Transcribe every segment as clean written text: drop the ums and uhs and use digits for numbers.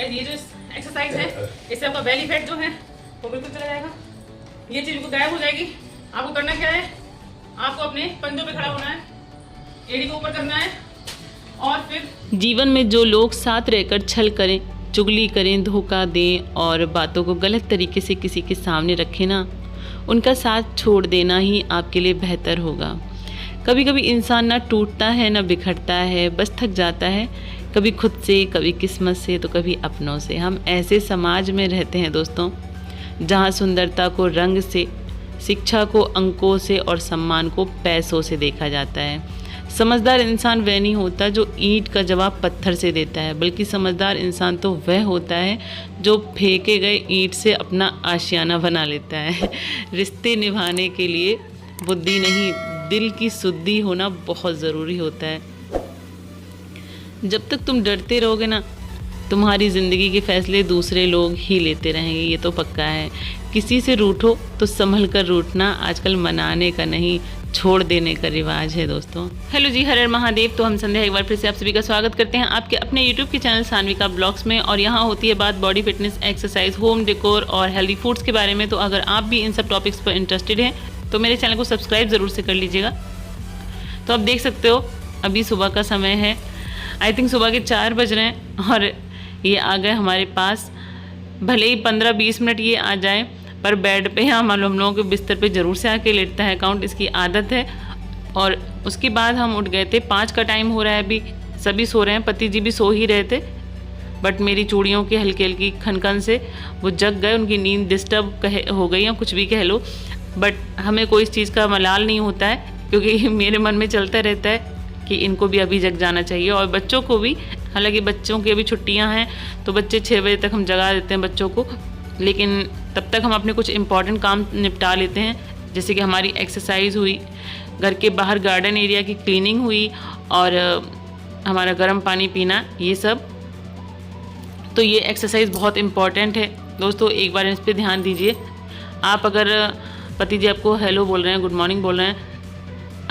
ये जो एक्सरसाइज है इससे आपका बेली फैट जो है वो बिल्कुल चला जाएगा। ये चीज बिल्कुल गायब हो जाएगी। आपको करना क्या है, आपको अपने पंजों पे खड़ा होना है, एड़ी को ऊपर करना है और फिर जीवन में जो लोग साथ रहकर छल करें, चुगली करें, धोखा दें और बातों को गलत तरीके से किसी के सामने रखें ना, उनका साथ छोड़ देना ही आपके लिए बेहतर होगा। कभी कभी इंसान ना टूटता है ना बिखरता है, बस थक जाता है, कभी खुद से, कभी किस्मत से, तो कभी अपनों से। हम ऐसे समाज में रहते हैं दोस्तों जहाँ सुंदरता को रंग से, शिक्षा को अंकों से और सम्मान को पैसों से देखा जाता है। समझदार इंसान वह नहीं होता जो ईंट का जवाब पत्थर से देता है, बल्कि समझदार इंसान तो वह होता है जो फेंके गए ईंट से अपना आशियाना बना लेता है। रिश्ते निभाने के लिए बुद्धि नहीं, दिल की शुद्धि होना बहुत ज़रूरी होता है। जब तक तुम डरते रहोगे ना, तुम्हारी ज़िंदगी के फैसले दूसरे लोग ही लेते रहेंगे, ये तो पक्का है। किसी से रूठो तो संभल कर रूठना आजकल मनाने का नहीं, छोड़ देने का रिवाज है दोस्तों। हेलो जी, हर हर महादेव। तो हम संध्या एक बार फिर से आप सभी का स्वागत करते हैं आपके अपने यूट्यूब के चैनल सान्विका ब्लॉग्स में। और यहाँ होती है बात body fitness, exercise, home decor और हेल्दी फूड्स के बारे में। तो अगर आप भी इन सब टॉपिक्स पर इंटरेस्टेड हैं तो मेरे चैनल को सब्सक्राइब ज़रूर से कर लीजिएगा। तो आप देख सकते हो अभी सुबह का समय है, आई थिंक सुबह के 4 बज रहे हैं और ये आ गए हमारे पास। भले ही 15-20 मिनट ये आ जाए पर बेड पे हम लोगों के बिस्तर पे ज़रूर से आके लेटता है अकाउंट, इसकी आदत है। और उसके बाद हम उठ गए थे, 5 का टाइम हो रहा है अभी, सभी सो रहे हैं, पति जी भी सो ही रहे थे। बट मेरी चूड़ियों की हल्की हल्की खनखन से वो जग गए, उनकी नींद डिस्टर्ब हो गई या कुछ भी कह लो। बट हमें कोई इस चीज़ का मलाल नहीं होता है, क्योंकि मेरे मन में चलता रहता है कि इनको भी अभी जग जाना चाहिए और बच्चों को भी। हालांकि बच्चों की अभी छुट्टियां हैं तो बच्चे 6 बजे तक हम जगा देते हैं बच्चों को, लेकिन तब तक हम अपने कुछ इम्पॉर्टेंट काम निपटा लेते हैं, जैसे कि हमारी एक्सरसाइज हुई, घर के बाहर गार्डन एरिया की क्लीनिंग हुई और हमारा गर्म पानी पीना, ये सब। तो ये एक्सरसाइज बहुत इम्पॉर्टेंट है दोस्तों, एक बार इस पर ध्यान दीजिए। आप अगर पति जी आपको हेलो बोल रहे हैं, गुड मॉर्निंग बोल रहे हैं,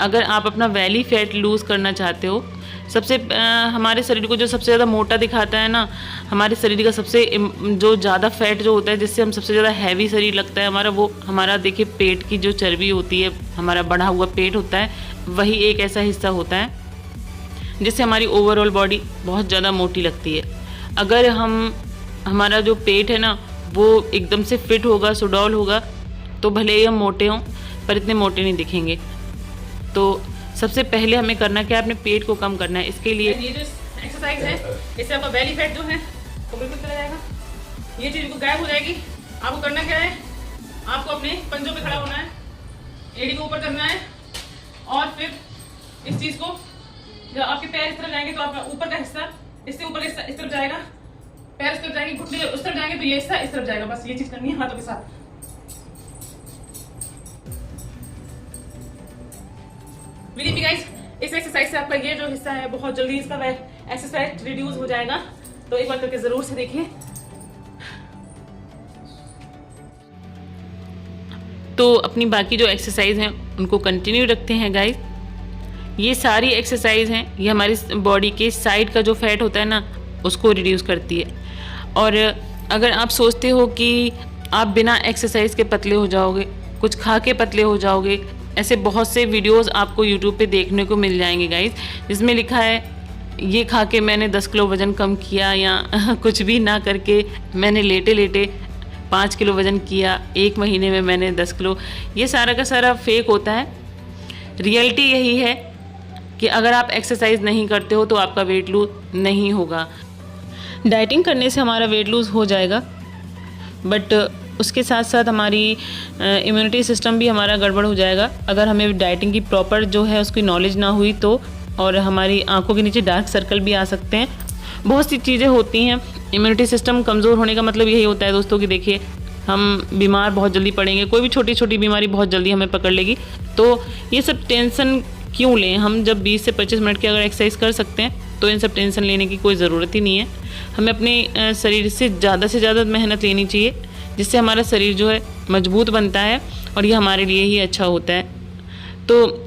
अगर आप अपना वैली फैट लूज़ करना चाहते हो, सबसे हमारे शरीर को जो सबसे ज़्यादा मोटा दिखाता है ना, हमारे शरीर का सबसे जो ज़्यादा फैट जो होता है, जिससे हम सबसे ज़्यादा हैवी शरीर लगता है हमारा, वो हमारा देखिए पेट की जो चर्बी होती है, हमारा बढ़ा हुआ पेट होता है, वही एक ऐसा हिस्सा होता है जिससे हमारी ओवरऑल बॉडी बहुत ज़्यादा मोटी लगती है। अगर हमारा जो पेट है ना वो एकदम से फिट होगा, सुडौल होगा, तो भले ही हम मोटे हों पर इतने मोटे नहीं दिखेंगे। तो सबसे पहले हमें करना क्या है, अपने पेट को कम करना है। इसके लिए ये जो एक्सरसाइज है इससे आपका बेली फैट जो है वो बिल्कुल चला जाएगा। ये चीज बिल्कुल गायब हो जाएगी। आपको करना क्या है, आपको अपने पंजों पे खड़ा होना है, एड़ी को ऊपर करना है और फिर इस चीज को, जब आपके पैर इस तरफ जाएंगे तो आपका ऊपर का हिस्सा इससे ऊपर इस तरफ जाएगा, पैर इस तरफ जाएंगे, घुटने उस तरफ जाएंगे तो ये हिस्सा इस तरफ जाएगा। बस ये चीज करनी है हाथों के साथ। बिलीव गाइस, इस एक्सरसाइज से आपका ये जो हिस्सा है बहुत जल्दी इसका एक्सरसाइज रिड्यूस हो जाएगा। तो एक बार करके जरूर से देखिए। तो अपनी बाकी जो एक्सरसाइज हैं उनको कंटिन्यू रखते हैं गाइस। ये सारी एक्सरसाइज हैं, ये हमारी बॉडी के साइड का जो फैट होता है ना उसको रिड्यूस करती है। और अगर आप सोचते हो कि आप बिना एक्सरसाइज के पतले हो जाओगे, कुछ खा के पतले हो जाओगे, ऐसे बहुत से वीडियोस आपको यूट्यूब पे देखने को मिल जाएंगे गाइस, जिसमें लिखा है ये खा के मैंने 10 किलो वज़न कम किया, या कुछ भी ना करके मैंने लेटे लेटे 5 किलो वज़न किया, 1 महीने में मैंने 10 किलो। ये सारा का सारा फेक होता है। रियलिटी यही है कि अगर आप एक्सरसाइज नहीं करते हो तो आपका वेट लूज नहीं होगा। डाइटिंग करने से हमारा वेट लूज़ हो जाएगा, बट उसके साथ साथ हमारी इम्यूनिटी सिस्टम भी हमारा गड़बड़ हो जाएगा अगर हमें डाइटिंग की प्रॉपर जो है उसकी नॉलेज ना हुई तो। और हमारी आंखों के नीचे डार्क सर्कल भी आ सकते हैं, बहुत सी चीज़ें होती हैं। इम्यूनिटी सिस्टम कमज़ोर होने का मतलब यही होता है दोस्तों कि देखिए हम बीमार बहुत जल्दी पड़ेंगे, कोई भी छोटी छोटी बीमारी बहुत जल्दी हमें पकड़ लेगी। तो ये सब टेंशन क्यों लें, हम जब 20 से 25 मिनट की अगर एक्सरसाइज कर सकते हैं तो इन सब टेंशन लेने की कोई ज़रूरत ही नहीं है। हमें अपने शरीर से ज़्यादा मेहनत लेनी चाहिए, जिससे हमारा शरीर जो है मजबूत बनता है और ये हमारे लिए ही अच्छा होता है। तो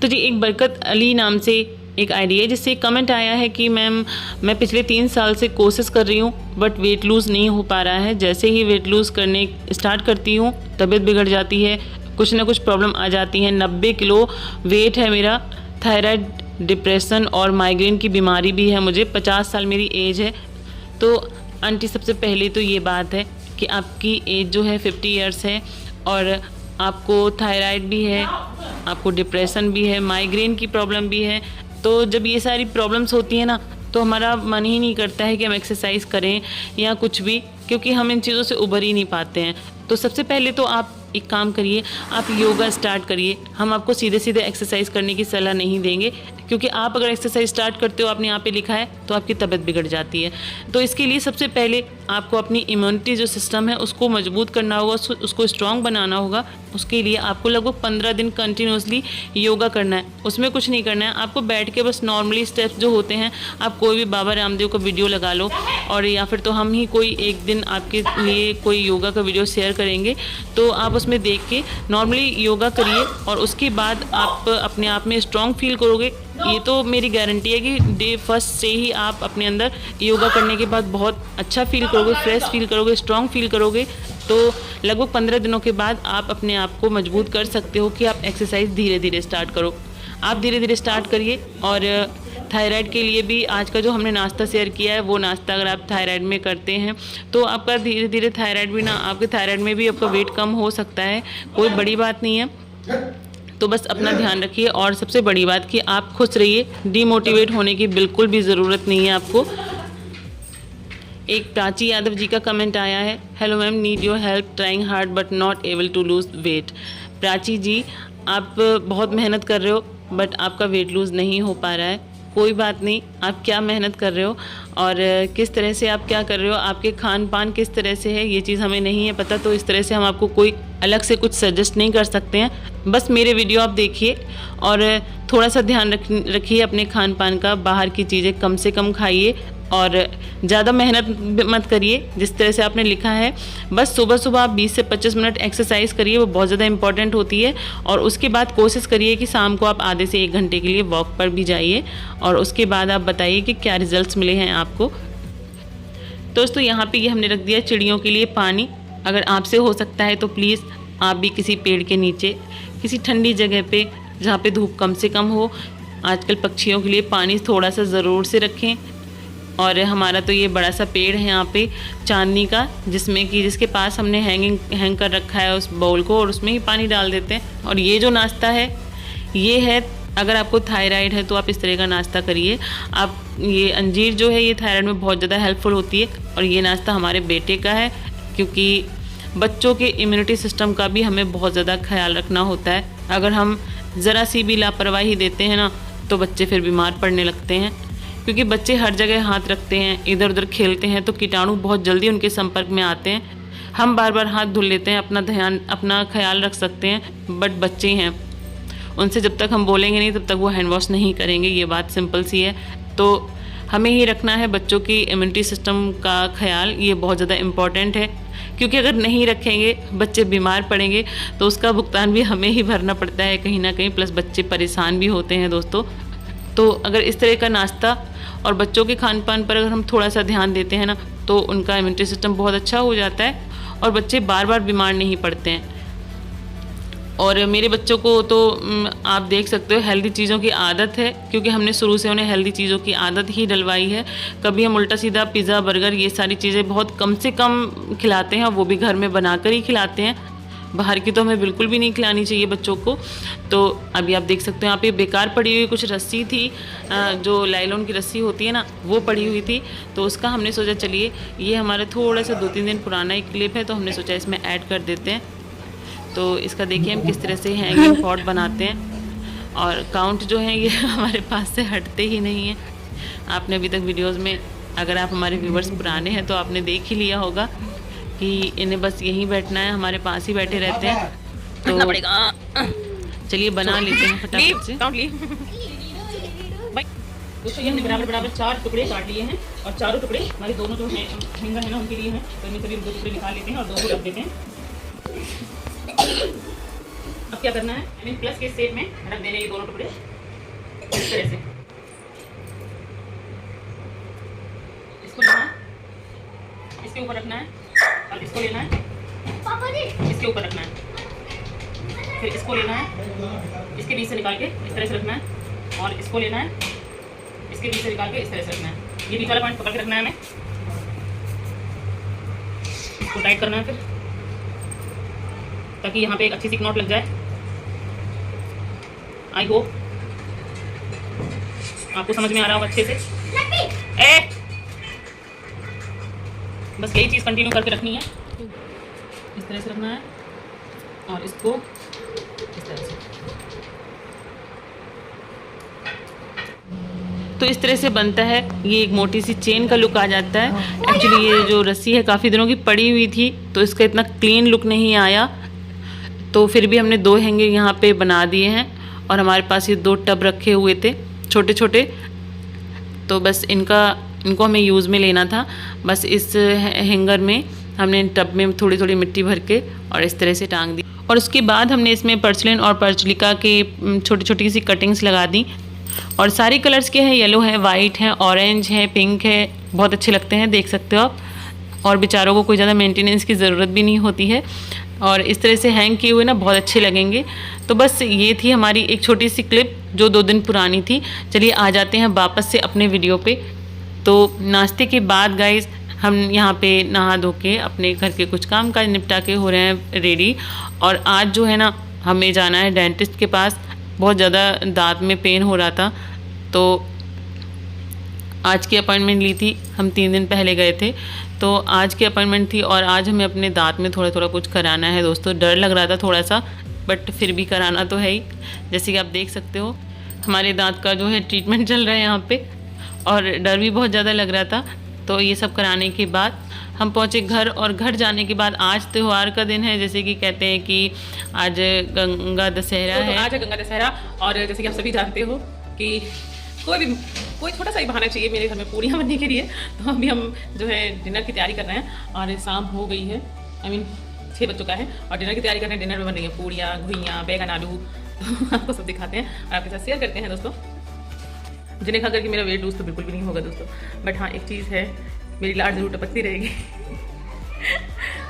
जी एक बरकत अली नाम से एक आइडिया, जिससे कमेंट आया है कि मैम मैं पिछले 3 साल से कोशिश कर रही हूँ बट वेट लूज़ नहीं हो पा रहा है। जैसे ही वेट लूज़ करने स्टार्ट करती हूँ तबीयत बिगड़ जाती है, कुछ ना कुछ प्रॉब्लम आ जाती है। 90 किलो वेट है मेरा, थायराइड, डिप्रेशन और माइग्रेन की बीमारी भी है मुझे, 50 साल मेरी एज है। तो आंटी सबसे पहले तो ये बात है कि आपकी एज जो है 50 ईयर्स है और आपको थायराइड भी है, आपको डिप्रेशन भी है, माइग्रेन की प्रॉब्लम भी है। तो जब ये सारी प्रॉब्लम्स होती है ना तो हमारा मन ही नहीं करता है कि हम एक्सरसाइज करें या कुछ भी, क्योंकि हम इन चीज़ों से उबर ही नहीं पाते हैं। तो सबसे पहले तो आप एक काम करिए, आप योगा स्टार्ट करिए। हम आपको सीधे सीधे एक्सरसाइज करने की सलाह नहीं देंगे, क्योंकि आप अगर एक्सरसाइज स्टार्ट करते हो, आपने यहाँ पे लिखा है, तो आपकी तबीयत बिगड़ जाती है। तो इसके लिए सबसे पहले आपको अपनी इम्यूनिटी जो सिस्टम है उसको मजबूत करना होगा, उसको स्ट्रॉन्ग बनाना होगा। उसके लिए आपको लगभग 15 दिन कंटिन्यूसली योगा करना है। उसमें कुछ नहीं करना है, आपको बैठ के बस नॉर्मली स्टेप्स जो होते हैं, आप कोई भी बाबा रामदेव का वीडियो लगा लो, और या फिर तो हम ही कोई एक दिन आपके लिए कोई योगा का वीडियो शेयर करेंगे, तो आप उसमें देख के नॉर्मली योगा करिए और उसके बाद आप अपने आप में स्ट्रॉन्ग फील करोगे। ये तो मेरी गारंटी है कि डे फर्स्ट से ही आप अपने अंदर योगा करने के बाद बहुत अच्छा फील करोगे, फ्रेश फील करोगे, स्ट्रॉन्ग फील करोगे। तो लगभग 15 दिनों के बाद आप अपने आप को मजबूत कर सकते हो कि आप एक्सरसाइज धीरे धीरे स्टार्ट करो। आप धीरे धीरे स्टार्ट करिए। और थायराइड के लिए भी आज का जो हमने नाश्ता शेयर किया है, वो नाश्ता अगर आप थायराइड में करते हैं तो आपका धीरे धीरे थायराइड भी ना, आपके थायराइड में भी आपका वेट कम हो सकता है, कोई बड़ी बात नहीं है। तो बस अपना ध्यान रखिए। और सबसे बड़ी बात कि आप खुश रहिए, डीमोटिवेट होने की बिल्कुल भी ज़रूरत नहीं है आपको। एक प्राची यादव जी का कमेंट आया है, hello ma'am, need your help, trying hard but not able to lose weight. Prachi ji, आप बहुत मेहनत कर रहे हो बट आपका वेट लूज़ नहीं हो पा रहा है। कोई बात नहीं, आप क्या मेहनत कर रहे हो और किस तरह से आप क्या कर रहे हो, आपके खान पान किस तरह से है, ये चीज़ हमें नहीं है पता। तो इस तरह से हम आपको कोई अलग से कुछ सजेस्ट नहीं कर सकते हैं। बस मेरे वीडियो आप देखिए और थोड़ा सा ध्यान रखिए अपने खान पान का, बाहर की चीज़ें कम से कम खाइए और ज़्यादा मेहनत मत करिए। जिस तरह से आपने लिखा है, बस सुबह सुबह आप 20 से 25 मिनट एक्सरसाइज करिए, वो बहुत ज़्यादा इंपॉर्टेंट होती है। और उसके बाद कोशिश करिए कि शाम को आप आधे से 1 घंटे के लिए वॉक पर भी जाइए और उसके बाद आप बताइए कि क्या रिजल्ट्स मिले हैं आपको। दोस्तों, यहाँ पे ये हमने रख दिया चिड़ियों के लिए पानी। अगर आपसे हो सकता है तो प्लीज़ आप भी किसी पेड़ के नीचे, किसी ठंडी जगह पे जहाँ पे धूप कम से कम हो, आजकल पक्षियों के लिए पानी थोड़ा सा ज़रूर से रखें। और हमारा तो ये बड़ा सा पेड़ है यहाँ पे चांदनी का, जिसके पास हमने हैंग कर रखा है उस बाउल को, और उसमें ही पानी डाल देते हैं। और ये जो नाश्ता है, ये है, अगर आपको थायराइड है तो आप इस तरह का नाश्ता करिए। आप ये अंजीर जो है, ये थायराइड में बहुत ज़्यादा हेल्पफुल होती है। और ये नाश्ता हमारे बेटे का है, क्योंकि बच्चों के इम्यूनिटी सिस्टम का भी हमें बहुत ज़्यादा ख्याल रखना होता है। अगर हम ज़रा सी भी लापरवाही देते हैं ना, तो बच्चे फिर बीमार पड़ने लगते हैं, क्योंकि बच्चे हर जगह हाथ रखते हैं, इधर उधर खेलते हैं, तो कीटाणु बहुत जल्दी उनके संपर्क में आते हैं। हम बार बार हाथ धुल लेते हैं, अपना ख्याल रख सकते हैं, बट बच्चे हैं, उनसे जब तक हम बोलेंगे नहीं तब तक वो हैंड वॉश नहीं करेंगे। ये बात सिंपल सी है। तो हमें ही रखना है बच्चों की इम्यूनिटी सिस्टम का ख्याल, ये बहुत ज़्यादा इम्पॉर्टेंट है। क्योंकि अगर नहीं रखेंगे, बच्चे बीमार पड़ेंगे, तो उसका भुगतान भी हमें ही भरना पड़ता है कहीं ना कहीं, प्लस बच्चे परेशान भी होते हैं दोस्तों। तो अगर इस तरह का नाश्ता और बच्चों के खान पान पर अगर हम थोड़ा सा ध्यान देते हैं ना, तो उनका इम्यूनिटी सिस्टम बहुत अच्छा हो जाता है और बच्चे बार बार बीमार नहीं पड़ते हैं। और मेरे बच्चों को तो आप देख सकते हो, हेल्दी चीज़ों की आदत है, क्योंकि हमने शुरू से उन्हें हेल्दी चीज़ों की आदत ही डलवाई है। कभी हम उल्टा सीधा पिज़्ज़ा, बर्गर, ये सारी चीज़ें बहुत कम से कम खिलाते हैं, वो भी घर में बनाकर ही खिलाते हैं। बाहर की तो हमें बिल्कुल भी नहीं खिलानी चाहिए बच्चों को। तो अभी आप देख सकते हो, यहाँ पे बेकार पड़ी हुई कुछ रस्सी थी, जो लाइलॉन की रस्सी होती है ना, वो पड़ी हुई थी। तो उसका हमने सोचा चलिए, ये हमारा थोड़ा सा 2-3 दिन पुराना एक क्लिप है, तो हमने सोचा इसमें ऐड कर देते हैं। तो इसका देखिए हम किस तरह से हैंगिंग पॉट बनाते हैं। और काउंट जो है ये हमारे पास से हटते ही नहीं है। आपने अभी तक वीडियोस में, अगर आप हमारे व्यूवर्स पुराने हैं तो आपने देख ही लिया होगा कि इन्हें बस यहीं बैठना है, हमारे पास ही बैठे रहते हैं। तो चलिए बना लेते हैं फटाफट से। दोस्तों, ये हमने बराबर बराबर 4 टुकड़े काट लिए हैं और चारों टुकड़े हमारे दोनों जो हैंगर है ना, उनके लिए हैं। तो इनमें करीब 2 टुकड़े निकाल लेते हैं और 2 को रख देते हैं। अब क्या करना है, प्लस के शेप में रख देने ये दोनों टुकड़े इस तरह से। इसके ऊपर रखना है और इसको लेना है, इसके ऊपर रखना है, फिर इसको लेना है, इसके बीच से निकाल के इस तरह से रखना है, और इसको लेना है, इसके बीच से निकाल के इस तरह से रखना है। ये बीच वाला पॉइंट पकड़ के रखना है हमें, इसको टाइट करना है फिर, ताकि यहाँ पे एक अच्छी सी नॉट लग जाए। आई होप आपको समझ में आ रहा होगा अच्छे से। बस यही चीज़ कंटिन्यू करके रखनी है, इस तरह से रखना है और इसको इस तरह से। तो इस तरह से बनता है। ये एक मोटी सी चेन का लुक आ जाता है। एक्चुअली ये जो रस्सी है काफ़ी दिनों की पड़ी हुई थी, तो इसका इतना क्लीन लुक नहीं आया, तो फिर भी हमने 2 हैंगर यहाँ पे बना दिए हैं। और हमारे पास ये 2 टब रखे हुए थे छोटे छोटे, तो बस इनको हमें यूज़ में लेना था। बस इस हैंगर में हमने टब में थोड़ी थोड़ी मिट्टी भर के और इस तरह से टांग दी। और उसके बाद हमने इसमें पर्सलिन और पर्चलिका के छोटी छोटी सी कटिंग्स लगा दी। और सारे कलर्स के हैं, येलो है, वाइट है, ऑरेंज है, पिंक है, बहुत अच्छे लगते हैं, देख सकते हो आप। और बेचारों को कोई ज़्यादा मेंटेनेंस की ज़रूरत भी नहीं होती है, और इस तरह से हैंग किए हुए ना बहुत अच्छे लगेंगे। तो बस ये थी हमारी एक छोटी सी क्लिप जो 2 दिन पुरानी थी। चलिए आ जाते हैं वापस से अपने वीडियो पे। तो नाश्ते के बाद गाइस हम यहाँ पे नहा धो के अपने घर के कुछ काम काज निपटा के हो रहे हैं रेडी। और आज जो है ना हमें जाना है डेंटिस्ट के पास। बहुत ज़्यादा दांत में पेन हो रहा था, तो आज की अपॉइंटमेंट ली थी। हम 3 दिन पहले गए थे, तो आज की अपॉइंटमेंट थी। और आज हमें अपने दांत में थोड़ा थोड़ा कुछ कराना है दोस्तों। डर लग रहा था थोड़ा सा, बट फिर भी कराना तो है ही। जैसे कि आप देख सकते हो हमारे दांत का जो है ट्रीटमेंट चल रहा है यहाँ पे, और डर भी बहुत ज़्यादा लग रहा था। तो ये सब कराने के बाद हम पहुँचे घर। और घर जाने के बाद आज त्यौहार का दिन है, जैसे कि कहते हैं कि आज गंगा दशहरा है। आज है गंगा दशहरा, और जैसे कि आप सभी जानते हो कि कोई छोटा सा ही बहाना चाहिए मेरे घर में पूरियाँ बनने के लिए। तो अभी हम जो है डिनर की तैयारी कर रहे हैं, और शाम हो गई है, 6 बज चुका है, और डिनर की तैयारी कर रहे हैं। डिनर में बन रही है पूरियाँ, घुइयाँ, बैगन, आलू। तो आपको सब दिखाते हैं और आपके साथ शेयर करते हैं दोस्तों, जिन्हें खा करके मेरा वेट लूज तो बिल्कुल भी नहीं होगा दोस्तों। बट हाँ, एक चीज़ है, मेरी लाड जरूर टपकती रहेगी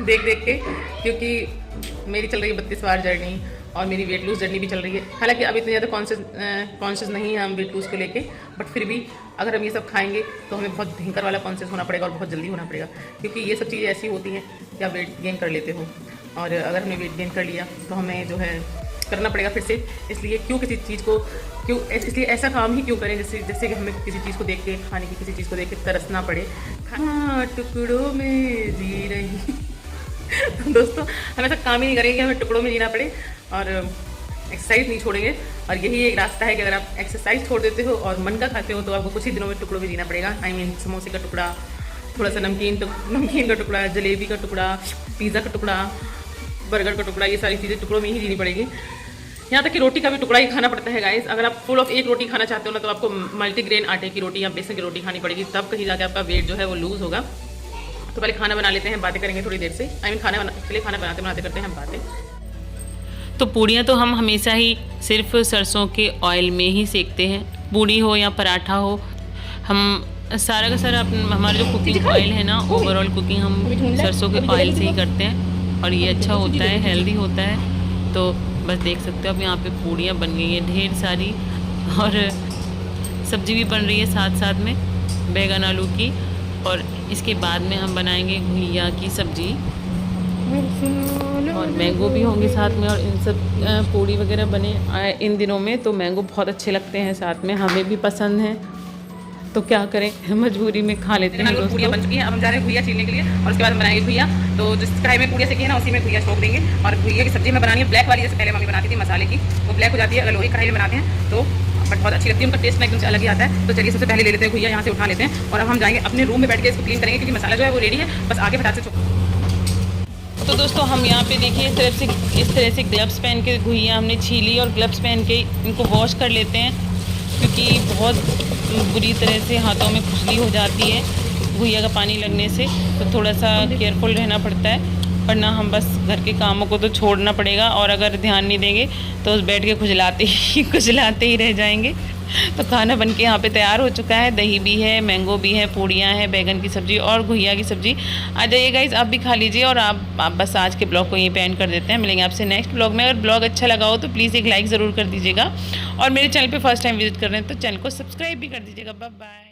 देख देख के, क्योंकि मेरी चल रही है 32 बार जर्नी, और मेरी वेट लूज जर्नी भी चल रही है। हालांकि अब इतने ज़्यादा कॉन्शियस नहीं है हम वेट लूज को लेके, बट फिर भी अगर हम ये सब खाएंगे तो हमें बहुत भयंकर वाला कॉन्शियस होना पड़ेगा, और बहुत जल्दी होना पड़ेगा, क्योंकि ये सब चीज़ें ऐसी होती हैं कि आप वेट गेन कर लेते हो, और अगर हमने वेट गेन कर लिया तो हमें जो है करना पड़ेगा फिर से। इसलिए इसलिए ऐसा काम ही क्यों करें जैसे कि हमें किसी चीज़ को देख के, खाने की किसी चीज़ को देख के तरसना पड़े। हाँ, टुकड़ों में जी रही दोस्तों, हम ऐसा काम ही नहीं करेंगे कि हमें टुकड़ों में जीना पड़े, और एक्सरसाइज नहीं छोड़ेंगे। और यही एक रास्ता है कि अगर आप एक्सरसाइज छोड़ देते हो और मन का खाते हो, तो आपको कुछ ही दिनों में टुकड़ों में जीना पड़ेगा। समोसे का टुकड़ा, थोड़ा सा नमकीन का टुकड़ा, जलेबी का टुकड़ा, पिज़्ज़ा का टुकड़ा, बर्गर का टुकड़ा, ये सारी चीज़ें टुकड़ों में ही जीनी पड़ेगी। यहाँ तक कि रोटी का भी टुकड़ा ही खाना पड़ता है गाइस। अगर आप फुल ऑफ एक रोटी खाना चाहते हो ना, तो आपको मल्टीग्रेन आटे की रोटी या बेसन की रोटी खानी पड़ेगी, तब कहीं जाके आपका वेट जो है वो लूज़ होगा। तो पहले खाना बना लेते हैं, बातें करेंगे थोड़ी देर से। खाना बनाते करते हैं हम बातें। तो पूड़ियाँ तो हम हमेशा ही सिर्फ सरसों के ऑयल में ही सेकते हैं, पूड़ी हो या पराठा हो। हम सारा का सारा हमारा जो कुकिंग ऑयल है ना, ओवरऑल कुकिंग हम सरसों के ऑयल से ही करते हैं, और ये अच्छा होता है, हेल्दी होता है। तो बस देख सकते हो अब यहाँ पे पूड़ियाँ बन गई हैं ढेर सारी, और सब्जी भी बन रही है साथ साथ में बैगन आलू की। और इसके बाद में हम बनाएंगे घुइयाँ की सब्जी, और मैंगो भी होंगे साथ में। और इन सब पूड़ी वगैरह बने इन दिनों में, तो मैंगो बहुत अच्छे लगते हैं साथ में, हमें भी पसंद है, तो क्या करें, मजबूरी में खा लेते हैं। पूड़ियाँ बन चुकी हैं, अब हम जा रहे हैं घुइयाँ छीलने के लिए, और उसके बाद हम बनाएंगे घुइयाँ। तो जिस कढ़ाई में पूड़ियाँ सेकी है ना, उसी में घुइयाँ छोक देंगे। और घुइयाँ की सब्जी हमें बनानी है ब्लैक वाली, जैसे पहले मम्मी बनाती थी मसाले की, वो ब्लैक हो जाती है अगर लोही कढ़ाई में बनाते हैं तो, बट बहुत अच्छी लगती है, उनका टेस्ट ना एकदम से अलग ही आता है। तो चलिए सबसे पहले ले लेते हैं घुइयाँ, यहाँ से उठा लेते हैं, और अब हम जाएंगे अपने रूम में बैठ के इसको क्लीन करेंगे, क्योंकि मसाला जो है वो रेडी है, बस आगे फटाक से। तो दोस्तों हम यहाँ पे देखिए इस तरह से ग्लव्स पहन के घुइयाँ हमने छीली, और ग्लव्स पहन के इनको वॉश कर लेते हैं, क्योंकि बहुत बुरी तरह से हाथों में खुजली हो जाती है घुइयाँ का पानी लगने से। तो थोड़ा सा केयरफुल रहना पड़ता है। वरना हम बस घर के कामों को तो छोड़ना पड़ेगा, और अगर ध्यान नहीं देंगे तो उस बैठ के खुजलाते ही रह जाएंगे। तो खाना बन के यहाँ पे तैयार हो चुका है, दही भी है, मैंगो भी है, पूड़ियाँ हैं, बैगन की सब्ज़ी और घुइया की सब्ज़ी। आ जाइए गाइस, आप भी खा लीजिए। और आप बस आज के ब्लॉग को यहीं पे एंड कर देते हैं। मिलेंगे आपसे नेक्स्ट ब्लॉग में। अगर ब्लॉग अच्छा लगा हो तो प्लीज़ एक लाइक ज़रूर कर दीजिएगा, और मेरे चैनल पे फर्स्ट टाइम विजिट कर रहे हैं तो चैनल को सब्सक्राइब भी कर दीजिएगा। Bye bye.